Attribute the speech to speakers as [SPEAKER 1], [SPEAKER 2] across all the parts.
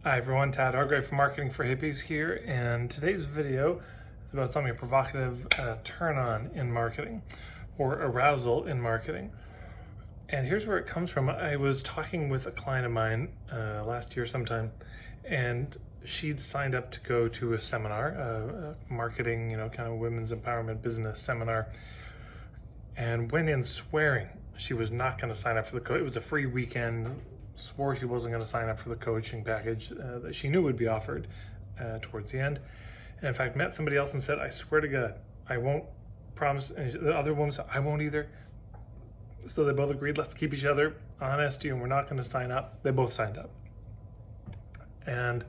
[SPEAKER 1] Hi everyone, Tad Hargrave from Marketing for Hippies here, and today's video is about something provocative, turn on in marketing, or arousal in marketing. And here's where it comes from. I was talking with a client of mine last year sometime, and she'd signed up to go to a seminar, a marketing, kind of women's empowerment business seminar, and went in swearing she was not going to sign up for the coach. It was a free weekend. Swore she wasn't going to sign up for the coaching package that she knew would be offered towards the end. And in fact, met somebody else and said, I swear to God, I won't promise. And the other woman said, I won't either. So they both agreed, let's keep each other honest, and we're not going to sign up. They both signed up. And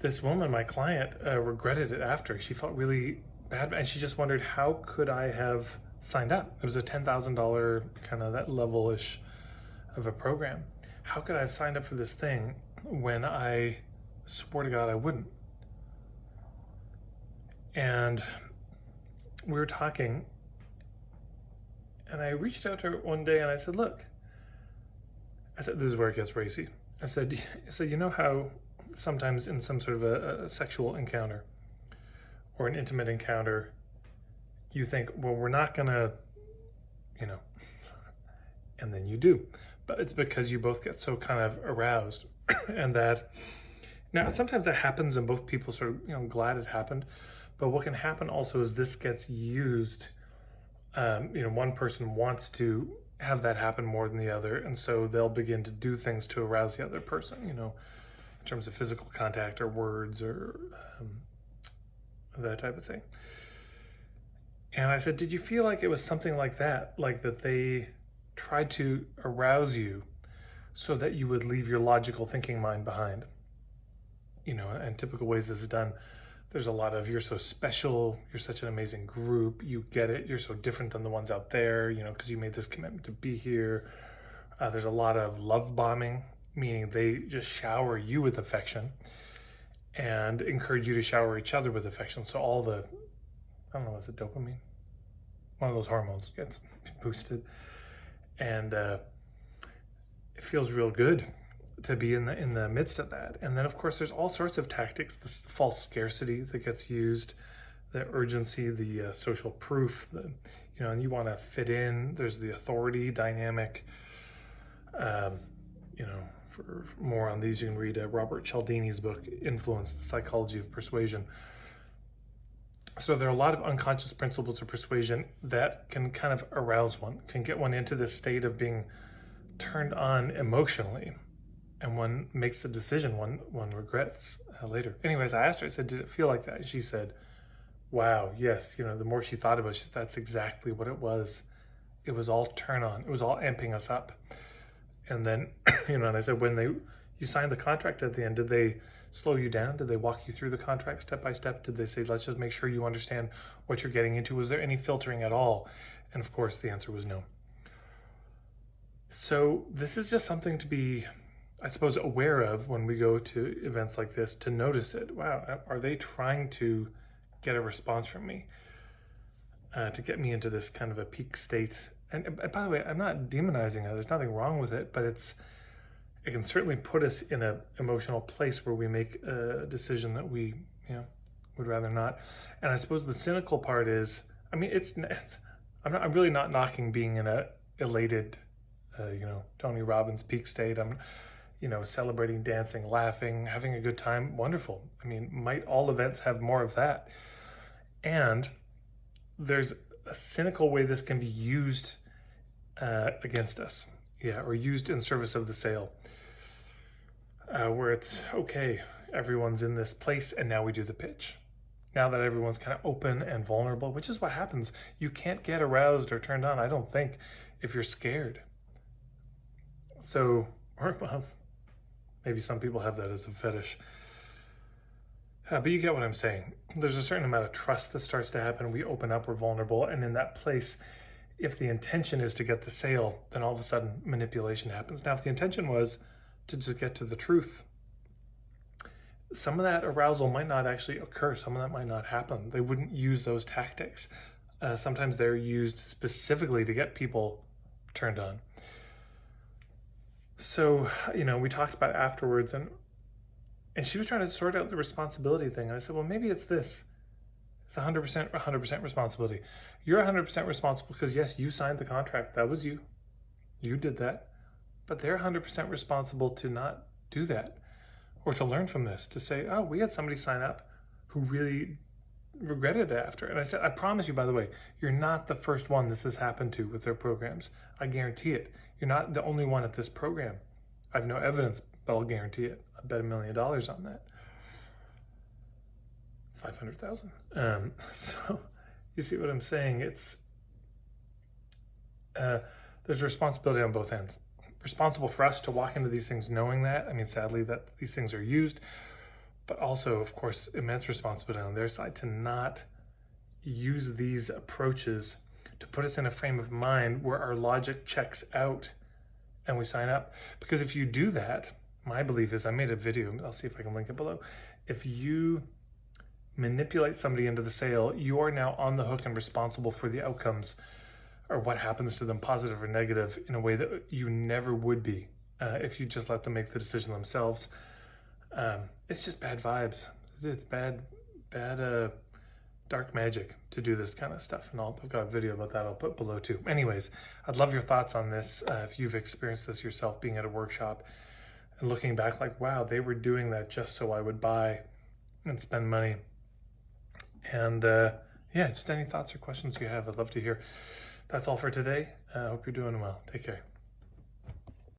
[SPEAKER 1] this woman, my client, regretted it after. She felt really bad, and she just wondered, how could I have signed up? It was a $10,000 kind of that level-ish of a program. How could I have signed up for this thing when I swore to God I wouldn't? And we were talking, and I reached out to her one day and I said, look, I said, this is where it gets racy. I said, you know how sometimes in some sort of a sexual encounter or an intimate encounter, you think, well, we're not gonna, and then you do. But it's because you both get so kind of aroused. And that, now sometimes that happens and both people sort of, glad it happened. But what can happen also is this gets used, one person wants to have that happen more than the other. And so they'll begin to do things to arouse the other person, in terms of physical contact or words or that type of thing. And I said, did you feel like it was something like that? Like that they tried to arouse you so that you would leave your logical thinking mind behind? And typical ways this is done, there's a lot of, you're so special, you're such an amazing group, you get it, you're so different than the ones out there, because you made this commitment to be here. There's a lot of love bombing, meaning they just shower you with affection and encourage you to shower each other with affection. So all the, I don't know, is it dopamine? One of those hormones gets boosted. And it feels real good to be in the midst of that. And then of course there's all sorts of tactics, the false scarcity that gets used, the urgency, the social proof, and you want to fit in. There's the authority dynamic. For more on these, you can read Robert Cialdini's book, Influence, the Psychology of Persuasion. So there are a lot of unconscious principles of persuasion that can kind of arouse one, can get one into this state of being turned on emotionally. And one makes a decision one regrets later. Anyways, I asked her, I said, did it feel like that? And she said, wow, yes. The more she thought about it, she said, that's exactly what it was. It was all turn on. It was all amping us up. And then, and I said, when you signed the contract at the end, did they slow you down? Did they walk you through the contract step by step? Did they say, let's just make sure you understand what you're getting into? Was there any filtering at all? And of course, the answer was no. So this is just something to be, I suppose, aware of when we go to events like this, to notice it. Wow, are they trying to get a response from me? To get me into this kind of a peak state. And by the way, I'm not demonizing it. There's nothing wrong with it, but it can certainly put us in an emotional place where we make a decision that we, would rather not. And I suppose the cynical part is, I'm really not knocking being in a elated, Tony Robbins peak state. I'm, celebrating, dancing, laughing, having a good time. Wonderful. Might all events have more of that? And there's a cynical way this can be used against us, or used in service of the sale, where it's, okay, everyone's in this place and now we do the pitch. Now that everyone's kind of open and vulnerable, which is what happens. You can't get aroused or turned on, I don't think, if you're scared. So, well, maybe some people have that as a fetish. But you get what I'm saying. There's a certain amount of trust that starts to happen. We open up, we're vulnerable. And in that place, if the intention is to get the sale, then all of a sudden manipulation happens. Now, if the intention was to just get to the truth, some of that arousal might not actually occur. Some of that might not happen. They wouldn't use those tactics. Sometimes they're used specifically to get people turned on. So, we talked about afterwards, and And she was trying to sort out the responsibility thing. And I said, well, maybe it's this. It's 100% responsibility. You're 100% responsible because, yes, you signed the contract. That was you. You did that. But they're 100% responsible to not do that, or to learn from this, to say, oh, we had somebody sign up who really regretted it after. And I said, I promise you, by the way, you're not the first one this has happened to with their programs. I guarantee it. You're not the only one at this program. I have no evidence, but I'll guarantee it. I bet $1 million on that. 500,000. So you see what I'm saying? It's there's a responsibility on both ends. Responsible for us to walk into these things knowing that. I mean, sadly, that these things are used, but also, of course, immense responsibility on their side to not use these approaches to put us in a frame of mind where our logic checks out and we sign up. Because if you do that, my belief is, I made a video, I'll see if I can link it below. If you manipulate somebody into the sale, you are now on the hook and responsible for the outcomes or what happens to them, positive or negative, in a way that you never would be if you just let them make the decision themselves. It's just bad vibes. It's bad, dark magic to do this kind of stuff. And I've got a video about that I'll put below too. Anyways, I'd love your thoughts on this. If you've experienced this yourself, being at a workshop and looking back like, wow, they were doing that just so I would buy and spend money. And yeah, just any thoughts or questions you have, I'd love to hear. That's all for today. I hope you're doing well. Take care.